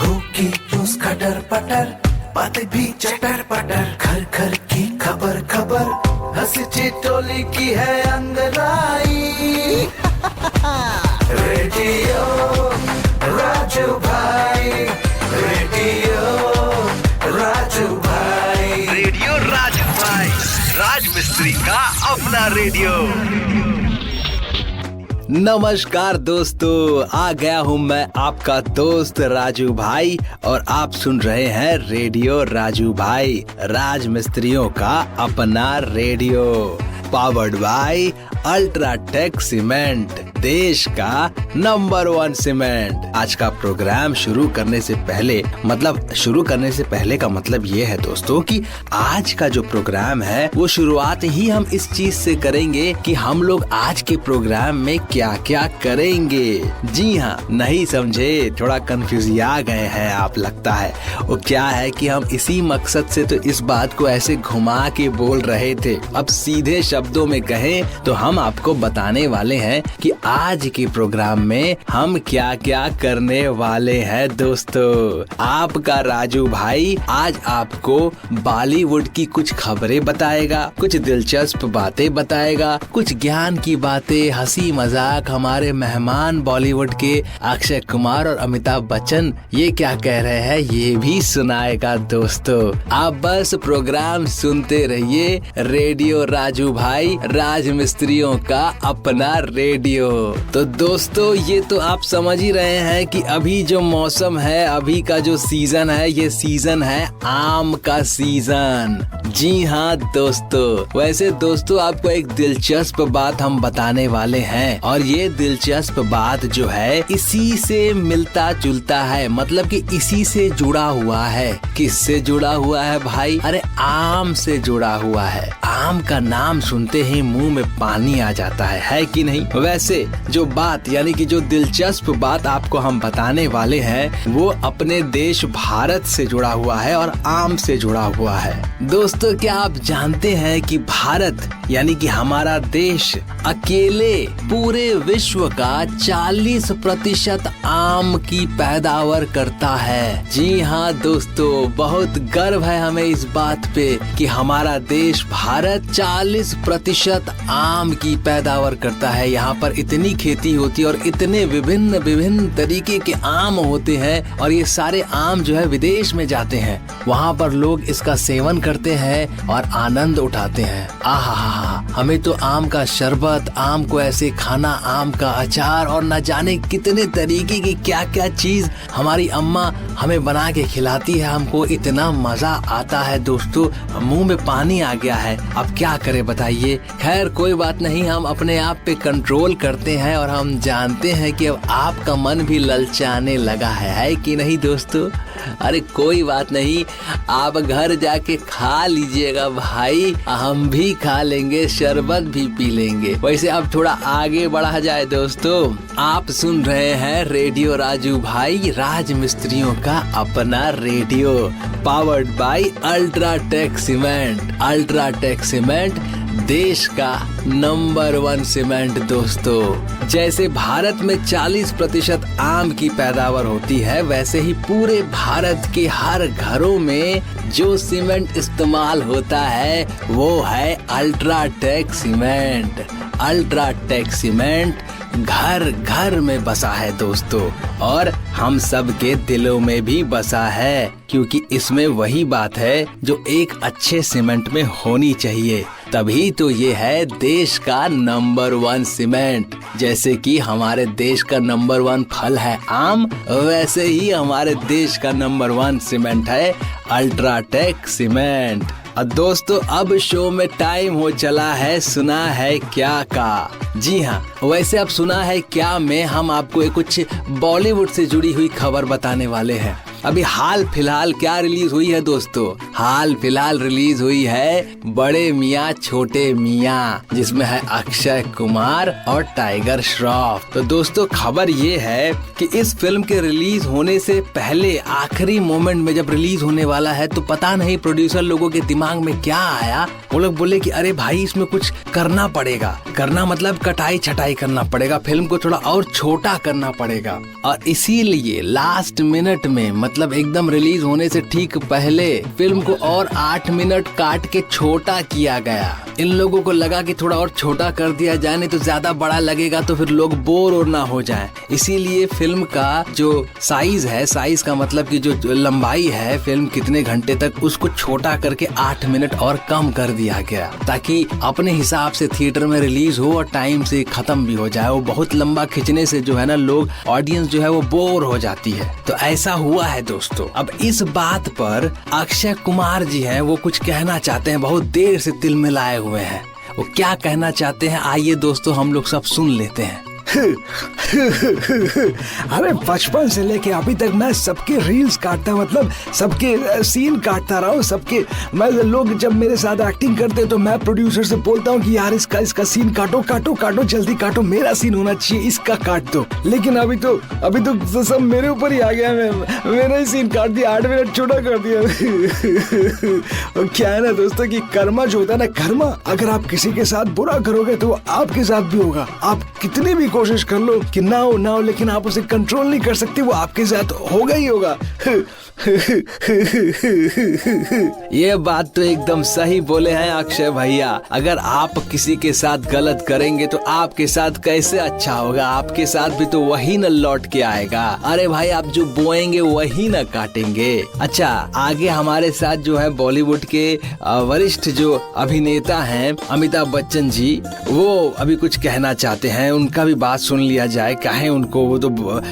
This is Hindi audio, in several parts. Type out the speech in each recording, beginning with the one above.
होगी रोज खटर पटर, बातें भी चटर पटर, घर घर की खबर खबर, हंसी ठिठोली की है अंगड़ाई। रेडियो राजू भाई, रेडियो राजू भाई, रेडियो राजू भाई, राज मिस्त्री का अपना रेडियो। नमस्कार दोस्तों, आ गया हूँ मैं आपका दोस्त राजू भाई और आप सुन रहे हैं रेडियो राजू भाई, राज मिस्त्रियों का अपना radio, powered by UltraTech cement, देश का नंबर 1 सीमेंट। आज का प्रोग्राम शुरू करने से पहले का मतलब ये है दोस्तों कि आज का जो प्रोग्राम है वो शुरुआत ही हम इस चीज से करेंगे कि हम लोग आज के प्रोग्राम में क्या क्या करेंगे। जी हाँ, नहीं समझे, थोड़ा कंफ्यूज आ गए हैं आप लगता है। वो क्या है कि हम इसी मकसद से तो इस बात को ऐसे घुमा के बोल रहे थे। अब सीधे शब्दों में कहें तो हम आपको बताने वाले हैं कि आज के प्रोग्राम में हम क्या क्या करने वाले हैं दोस्तों। आपका राजू भाई आज आपको बॉलीवुड की कुछ खबरें बताएगा, कुछ दिलचस्प बातें बताएगा, कुछ ज्ञान की बातें, हंसी मजाक, हमारे मेहमान बॉलीवुड के अक्षय कुमार और अमिताभ बच्चन ये क्या कह रहे हैं ये भी सुनाएगा दोस्तों। आप बस प्रोग्राम सुनते रहिए, रेडियो राजू भाई, राज मिस्त्रियों का अपना रेडियो। तो दोस्तों ये तो आप समझ ही रहे हैं कि अभी जो मौसम है, अभी का जो सीजन है, ये सीजन है आम का सीजन। जी हाँ दोस्तों, वैसे दोस्तों आपको एक दिलचस्प बात हम बताने वाले हैं और ये दिलचस्प बात जो है इसी से मिलता जुलता है, मतलब कि इसी से जुड़ा हुआ है। किससे जुड़ा हुआ है भाई? अरे आम से जुड़ा हुआ है। आम का नाम सुनते ही मुंह में पानी आ जाता है कि नहीं? वैसे जो बात यानी कि जो दिलचस्प बात आपको हम बताने वाले हैं वो अपने देश भारत से जुड़ा हुआ है और आम से जुड़ा हुआ है। दोस्तों क्या आप जानते हैं कि भारत यानी कि हमारा देश अकेले पूरे विश्व का 40% आम की पैदावार करता है। जी हाँ दोस्तों, बहुत गर्व है हमें इस बात पे कि हमारा देश भारत 40% आम की पैदावार करता है। यहाँ पर इतनी खेती होती है और इतने विभिन्न विभिन्न तरीके के आम होते हैं और ये सारे आम जो है विदेश में जाते हैं, वहाँ पर लोग इसका सेवन करते हैं और आनंद उठाते हैं। आहा, हमें तो आम का शरबत, आम को ऐसे खाना, आम का अचार और न जाने कितने तरीके की क्या क्या चीज हमारी अम्मा हमें बना के खिलाती है। हमको इतना मजा आता है दोस्तों, मुंह में पानी आ गया है। अब क्या करें बताइए? खैर कोई बात नहीं, हम अपने आप पे कंट्रोल करते हैं और हम जानते हैं कि अब आपका मन भी ललचाने लगा है कि नहीं दोस्तों? अरे कोई बात नहीं, आप घर जाके खा लीजिएगा भाई, हम भी खा लेंगे, शरबत भी पी लेंगे। वैसे अब थोड़ा आगे बढ़ा जाए दोस्तों, आप सुन रहे हैं रेडियो राजू भाई, राज मिस्त्रियों का अपना radio, powered by UltraTech cement. UltraTech cement देश का नंबर 1 सीमेंट दोस्तों। जैसे भारत में 40% आम की पैदावार होती है, वैसे ही पूरे भारत के हर घरों में जो सीमेंट इस्तेमाल होता है वो है अल्ट्राटेक सीमेंट। अल्ट्राटेक सीमेंट घर घर में बसा है दोस्तों और हम सब के दिलों में भी बसा है, क्योंकि इसमें वही बात है जो एक अच्छे सीमेंट में होनी चाहिए। तभी तो ये है देश का नंबर 1 सीमेंट। जैसे कि हमारे देश का नंबर 1 फल है आम, वैसे ही हमारे देश का नंबर 1 सीमेंट है अल्ट्राटेक सीमेंट। और दोस्तों अब शो में टाइम हो चला है सुना है क्या का। जी हाँ, वैसे अब सुना है क्या में हम आपको कुछ बॉलीवुड से जुड़ी हुई खबर बताने वाले हैं। अभी हाल फिलहाल क्या रिलीज हुई है दोस्तों? हाल फिलहाल रिलीज हुई है बड़े मियाँ छोटे मियाँ, जिसमें है अक्षय कुमार और टाइगर श्रॉफ। तो दोस्तों खबर ये है कि इस फिल्म के रिलीज होने से पहले आखिरी मोमेंट में जब रिलीज होने वाला है तो पता नहीं प्रोड्यूसर लोगों के दिमाग में क्या आया, वो लोग बोले कि अरे भाई इसमें कुछ करना पड़ेगा, करना मतलब कटाई छटाई करना पड़ेगा, फिल्म को थोड़ा और छोटा करना पड़ेगा। और इसीलिए लास्ट मिनट में मतलब एकदम रिलीज होने से ठीक पहले फिल्म को और 8 मिनट काट के छोटा किया गया। इन लोगों को लगा कि थोड़ा और छोटा कर दिया जाए, नहीं तो ज्यादा बड़ा लगेगा तो फिर लोग बोर और ना हो जाएं। इसीलिए फिल्म का जो साइज है, साइज का मतलब कि जो लंबाई है फिल्म कितने घंटे तक, उसको छोटा करके 8 मिनट और कम कर दिया गया, ताकि अपने हिसाब से थिएटर में रिलीज हो और टाइम से खत्म भी हो जाए। वो बहुत लंबा खींचने से जो है ना, लोग ऑडियंस जो है वो बोर हो जाती है। तो ऐसा हुआ है दोस्तों। अब इस बात पर अक्षय कुमार जी हैं, वो कुछ कहना चाहते हैं, बहुत देर से तिल मिलाए हुए हैं। वो क्या कहना चाहते हैं आइए दोस्तों हम लोग सब सुन लेते हैं। अरे बचपन से लेके अभी तक मैं सबके रील्स काटता, मतलब सबके सीन काटता रहा हूँ, सबके। मैं लोग जब मेरे साथ एक्टिंग करते तो मैं प्रोड्यूसर से बोलता हूँ कि यार इसका सीन काटो काटो काटो, जल्दी काटो, मेरा सीन होना चाहिए, इसका काट दो। लेकिन अभी तो सब मेरे ऊपर ही आ गया। मेरा ही सीन काट दिया, 8 मिनट छोटा कर दिया। और क्या है ना दोस्तों कि कर्मा जो होता है ना, कर्मा, अगर आप किसी के साथ बुरा करोगे तो आपके साथ भी होगा। आप कितनी भी कोशिश कर लो कि ना हो, लेकिन आप उसे कंट्रोल नहीं कर सकते, वो आपके साथ होगा ही होगा। ये बात तो एकदम सही बोले हैं अक्षय भैया। अगर आप किसी के साथ गलत करेंगे तो आपके साथ कैसे अच्छा होगा, आपके साथ भी तो वही न लौट के आएगा। अरे भाई आप जो बोएंगे वही न काटेंगे। अच्छा, आगे हमारे साथ जो है बॉलीवुड के वरिष्ठ जो अभिनेता हैं अमिताभ बच्चन जी, वो अभी कुछ कहना चाहते हैं, उनका भी बात सुन लिया जाए। कहें उनको, वो तो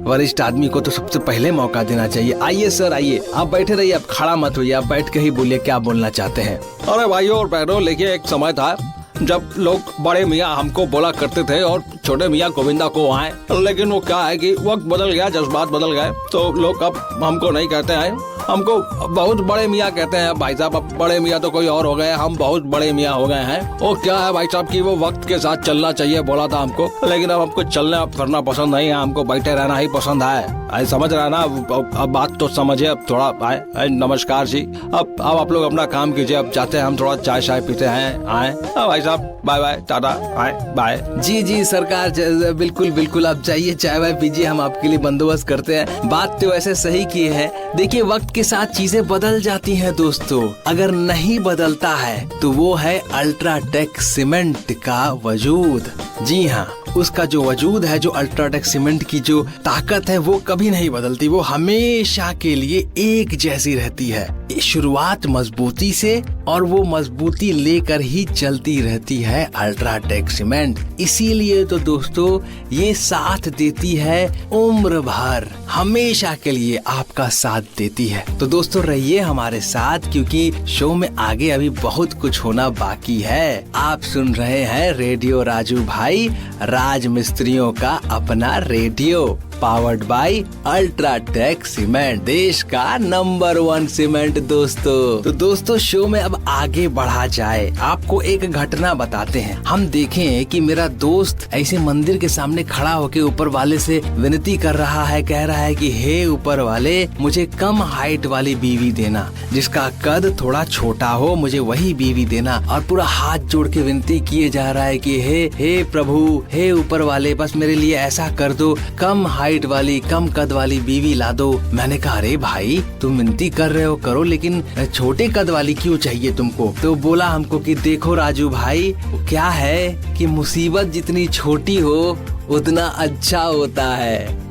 वरिष्ठ आदमी को तो सबसे पहले मौका देना चाहिए। आइए सर, आइए, आप बैठे रहिए, आप खड़ा मत होइए, आप बैठ के ही बोलिए क्या बोलना चाहते हैं। अरे भाइयों और बहनों, देखिए एक समय था जब लोग बड़े मियाँ हमको बोला करते थे और छोटे मियाँ गोविंदा को आए, लेकिन वो क्या है कि वक्त बदल गया, जज्बात बदल गए, तो लोग अब हमको नहीं कहते हैं, हमको बहुत बड़े मियाँ कहते हैं। भाई साहब अब बड़े मियाँ तो कोई और हो गए, हम बहुत बड़े मियाँ हो गए हैं। वो क्या है भाई साहब कि वो वक्त के साथ चलना चाहिए बोला था हमको, लेकिन अब हमको चलना फिरना पसंद नहीं है, हमको बैठे रहना ही पसंद है। समझ रहा है ना? अब बात तो समझिए। अब थोड़ा आए, नमस्कार जी, अब आप लोग अपना काम कीजिए, अब चाहते हैं हम थोड़ा चाय शाय पीते हैं, आए भाई साहब, बाय बाय, टाटा, आए बाय। जी सरकार, बिल्कुल बिल्कुल, आप जाइए चाय वाय पीजिए, हम आपके लिए बंदोबस्त करते हैं। बात तो वैसे सही की है। देखिए वक्त के साथ चीजें बदल जाती हैं दोस्तों। अगर नहीं बदलता है तो वो है अल्ट्राटेक सीमेंट का वजूद। जी हाँ, उसका जो वजूद है, जो अल्ट्राटेक सीमेंट की जो ताकत है, वो कभी नहीं बदलती, वो हमेशा के लिए एक जैसी रहती है। शुरुआत मजबूती से और वो मजबूती लेकर ही चलती रहती है अल्ट्राटेक सीमेंट। इसीलिए तो दोस्तों ये साथ देती है उम्र भर, हमेशा के लिए आपका साथ देती है। तो दोस्तों रहिए हमारे साथ, क्योंकि शो में आगे अभी बहुत कुछ होना बाकी है। आप सुन रहे हैं रेडियो राजू भाई, राज मिस्त्रियों का अपना radio, powered by UltraTech cement, देश का नंबर 1 सीमेंट दोस्तों। तो दोस्तों शो में अब आगे बढ़ा जाए, आपको एक घटना बताते हैं। हम देखें कि मेरा दोस्त ऐसे मंदिर के सामने खड़ा होकर ऊपर वाले से विनती कर रहा है, कह रहा है कि हे ऊपर वाले, मुझे कम हाइट वाली बीवी देना, जिसका कद थोड़ा छोटा हो, मुझे वही बीवी देना। और पूरा हाथ जोड़ के विनती किए जा रहा है कि हे प्रभु, हे ऊपर वाले, बस मेरे लिए ऐसा कर दो, कम हाइट वाली, कम कद वाली बीवी ला दो। मैंने कहा अरे भाई तुम विनती कर रहे हो करो, लेकिन छोटे कद वाली क्यों चाहिए तुमको? तो बोला हमको कि देखो राजू भाई, क्या है कि मुसीबत जितनी छोटी हो उतना अच्छा होता है।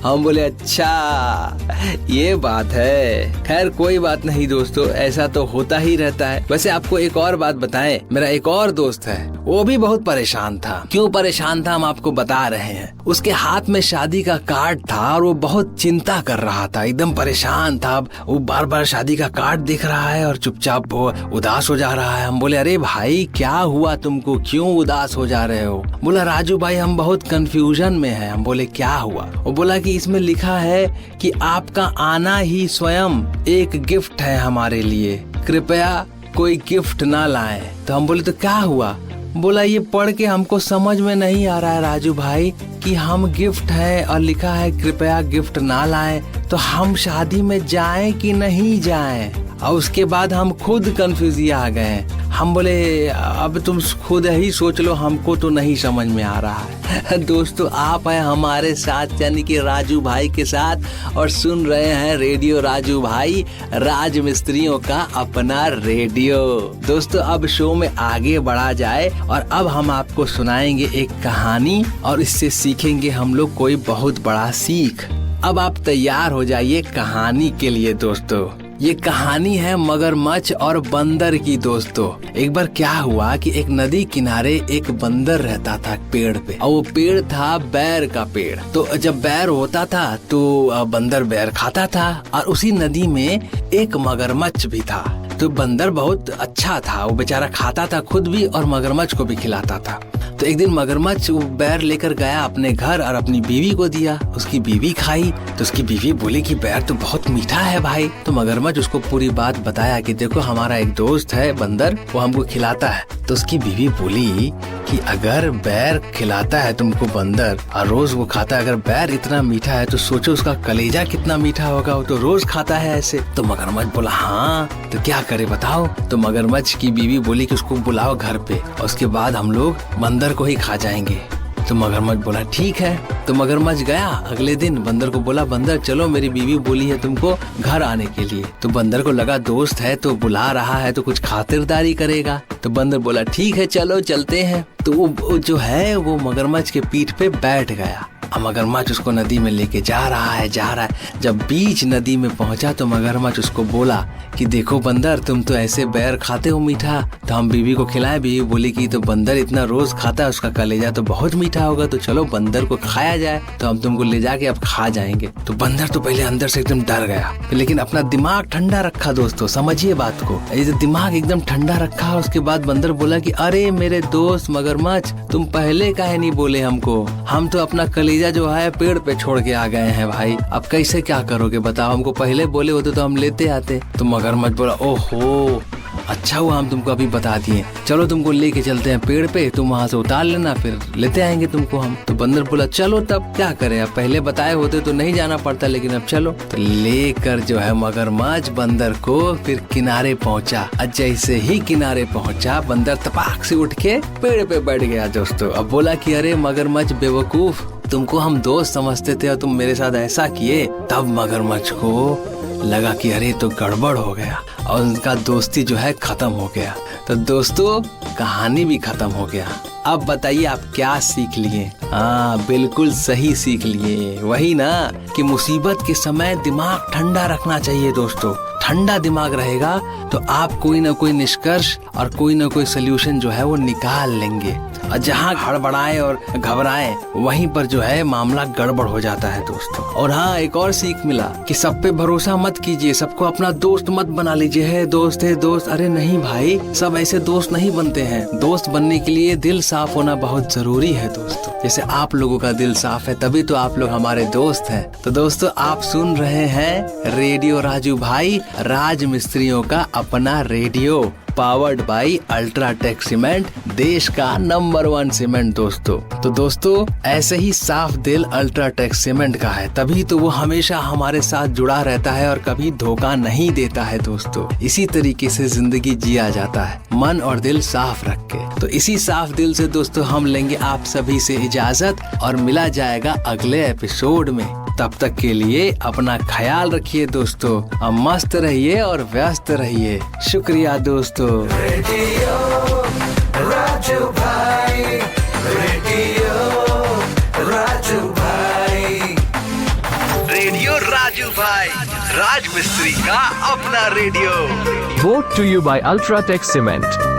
हम बोले अच्छा ये बात है। खैर कोई बात नहीं दोस्तों, ऐसा तो होता ही रहता है। वैसे आपको एक और बात बताएं, मेरा एक और दोस्त है, वो भी बहुत परेशान था। क्यों परेशान था हम आपको बता रहे हैं। उसके हाथ में शादी का कार्ड था और वो बहुत चिंता कर रहा था, एकदम परेशान था। वो बार बार शादी का कार्ड दिख रहा है और चुपचाप वो उदास हो जा रहा है। हम बोले अरे भाई क्या हुआ तुमको, क्यों उदास हो जा रहे हो? बोला राजू भाई हम बहुत कंफ्यूजन में हैं। हम बोले क्या हुआ? वो बोला कि इसमें लिखा है कि आपका आना ही स्वयं एक गिफ्ट है हमारे लिए, कृपया कोई गिफ्ट ना लाएं। तो हम बोले तो क्या हुआ? बोला ये पढ़ के हमको समझ में नहीं आ रहा है राजू भाई कि हम गिफ्ट है और लिखा है कृपया गिफ्ट ना लाएं, तो हम शादी में जाएं कि नहीं जाएं? और उसके बाद हम खुद कंफ्यूजिया आ गए। हम बोले अब तुम खुद ही सोच लो, हमको तो नहीं समझ में आ रहा है। दोस्तों आप हैं हमारे साथ यानी कि राजू भाई के साथ और सुन रहे हैं रेडियो राजू भाई, राज मिस्त्रियों का अपना रेडियो। दोस्तों अब शो में आगे बढ़ा जाए और अब हम आपको सुनाएंगे एक कहानी और इससे सीखेंगे हम लोग कोई बहुत बड़ा सीख। अब आप तैयार हो जाइए कहानी के लिए दोस्तों। ये कहानी है मगरमच्छ और बंदर की दोस्तों। एक बार क्या हुआ कि एक नदी किनारे एक बंदर रहता था पेड़ पे, और वो पेड़ था बैर का पेड़। तो जब बैर होता था तो बंदर बैर खाता था, और उसी नदी में एक मगरमच्छ भी था। तो बंदर बहुत अच्छा था, वो बेचारा खाता था खुद भी और मगरमच्छ को भी खिलाता था। तो एक दिन मगरमच्छ वो बैर लेकर गया अपने घर और अपनी बीवी को दिया। उसकी बीवी खाई तो उसकी बीवी बोली कि बैर तो बहुत मीठा है भाई। तो मगरमच्छ उसको पूरी बात बताया कि देखो हमारा एक दोस्त है बंदर, वो हमको खिलाता है। तो उसकी बीवी बोली कि अगर बैर खिलाता है तुमको बंदर और रोज वो खाता है, अगर बैर इतना मीठा है तो सोचो उसका कलेजा कितना मीठा होगा, वो तो रोज खाता है ऐसे। तो मगरमच्छ बोला हाँ तो क्या करे बताओ। तो मगरमच्छ की बीवी बोली कि उसको बुलाओ घर पे और उसके बाद हम लोग बंदर को ही खा जाएंगे। तो मगरमच्छ बोला ठीक है। तो मगरमच्छ गया अगले दिन, बंदर को बोला बंदर चलो मेरी बीवी बोली है तुमको घर आने के लिए। तो बंदर को लगा दोस्त है तो बुला रहा है तो कुछ खातिरदारी करेगा। तो बंदर बोला ठीक है चलो चलते हैं। तो वो जो है वो मगरमच्छ के पीठ पे बैठ गया। मगरमच्छ उसको नदी में लेके जा रहा है। जब बीच नदी में पहुंचा तो मगरमच्छ उसको बोला कि देखो बंदर तुम तो ऐसे बैर खाते हो मीठा, तो हम बीवी को खिलाएं। बीवी बोली कि तो बंदर इतना रोज खाता है, उसका कलेजा तो बहुत मीठा होगा, तो चलो बंदर को खाया जाए, तो हम तुमको ले जाके अब खा जाएंगे। तो बंदर तो पहले अंदर से एकदम डर गया, लेकिन अपना दिमाग ठंडा रखा दोस्तों, समझिए बात को। ऐसे दिमाग एकदम ठंडा रखा। उसके बाद बंदर बोला कि अरे मेरे दोस्त मगरमच्छ तुम पहले काहे नहीं बोले हमको, हम तो अपना कलेजा जो है पेड़ पे छोड़ के आ गए हैं भाई, अब कैसे क्या करोगे बताओ, हमको पहले बोले होते तो हम लेते आते। तो मगरमच्छ बोला ओहो अच्छा हुआ हम तुमको अभी बता दिए, चलो तुमको लेके चलते हैं पेड़ पे, तुम वहाँ से उतार लेना फिर लेते आएंगे तुमको हम। तो बंदर बोला चलो तब क्या करें, अब पहले बताए होते तो नहीं जाना पड़ता, लेकिन अब चलो। तो लेकर जो है मगरमच्छ बंदर को फिर किनारे पहुँचा। जैसे ही किनारे पहुँचा बंदर तपाक से उठ के पेड़ पे बैठ गया दोस्तों। अब बोला कि अरे मगरमच्छ बेवकूफ, तुमको हम दोस्त समझते थे और तुम मेरे साथ ऐसा किए। तब मगरमच्छ को लगा कि अरे तो गड़बड़ हो गया और उनका दोस्ती जो है खत्म हो गया। तो दोस्तों कहानी भी खत्म हो गया। अब बताइए आप क्या सीख लिए? हाँ बिल्कुल सही सीख लिए, वही ना कि मुसीबत के समय दिमाग ठंडा रखना चाहिए दोस्तों। ठंडा दिमाग रहेगा तो आप कोई ना कोई निष्कर्ष और कोई ना कोई सलूशन जो है वो निकाल लेंगे। और जहाँ हड़बड़ाए और घबराए वहीं पर जो है मामला गड़बड़ हो जाता है दोस्तों। और हाँ एक और सीख मिला कि सब पे भरोसा मत कीजिए, सबको अपना दोस्त मत बना लीजिए। है दोस्त, अरे नहीं भाई, सब ऐसे दोस्त नहीं बनते हैं। दोस्त बनने के लिए दिल साफ होना बहुत जरूरी है दोस्तों। जैसे आप लोगों का दिल साफ है तभी तो आप लोग हमारे दोस्त हैं। तो दोस्तों आप सुन रहे हैं रेडियो राजू भाई, राज मिस्त्रियों का अपना radio, powered by UltraTech cement, देश का नंबर 1 सीमेंट दोस्तों। तो दोस्तों ऐसे ही साफ दिल अल्ट्राटेक सीमेंट का है, तभी तो वो हमेशा हमारे साथ जुड़ा रहता है और कभी धोखा नहीं देता है दोस्तों। इसी तरीके से जिंदगी जिया जाता है, मन और दिल साफ रख के। तो इसी साफ दिल से दोस्तों हम लेंगे आप सभी से इजाजत और मिला जाएगा अगले एपिसोड में। तब तक के लिए अपना ख्याल रखिए दोस्तों, अब मस्त रहिए और व्यस्त रहिए। शुक्रिया दोस्तों। रेडियो राजू भाई, रेडियो राजू भाई, रेडियो राजू भाई, राज मिस्त्री का अपना radio. Brought to you by Ultratech Cement.